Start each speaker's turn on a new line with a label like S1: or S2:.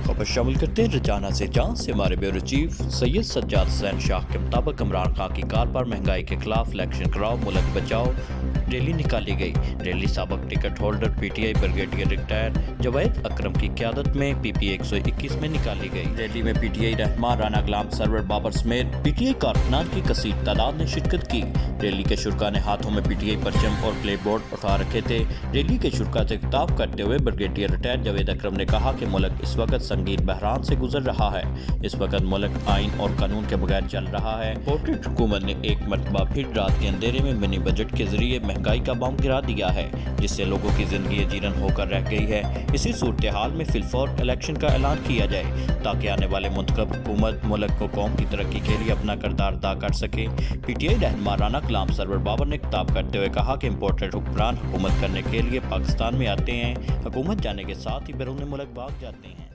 S1: खबर शामिल करते हैं रजाना से, जहां से हमारे ब्यूरो चीफ सैयद सज्जाद हुसैन शाह के मुताबिक इमरान खान की कार पर महंगाई के खिलाफ इलेक्शन कराओ मुल्क बचाओ रैली निकाली गई। रैली साबक ticket holder PTI brigadier retired Javed Akram की क़यादत में पीपी 121 में निकाली गई। रैली में पीटीआई रहनुमा राना गुलाम सरवर बाबर समेत पीटीआई कारकुनान की कसीर तादाद ने शिरकत की। रैली के शुरा ने हाथों में पीटीआई परचम और प्ले बोर्ड उठा रखे थे। रैली के शुरा से खिताब करते हुए ब्रिगेडियर रिटायर जवेद अकरम ने कहा कि मुल्क इस वक्त संगीन बहरान से गुजर रहा है। इस वक्त मुल्क आइन और कानून के बगैर चल रहा है। पोर्ट्रेट हुकूमत ने एक मरतबा फिर रात के अंधेरे में मिनी बजट के जरिए महंगाई का बम गिरा दिया है, जिससे लोगों की जिंदगी अजीरन होकर रह गई है। इसी सूरत हाल में फिलफौर इलेक्शन का ऐलान किया जाए ताकि आने वाले मुंतखब हुकूमत मुल्क को कौम की तरक्की के लिए अपना किरदार अदा कर सके। पीटीआई रहनुमा राना गुलाम सरवर बाबर ने खिताब करते हुए कहा कि इम्पोर्टेड हुक्मरान हुकूमत करने के लिए पाकिस्तान में आते हैं, हुकूमत जाने के साथ ही बैरून मुल्क भाग जाते हैं।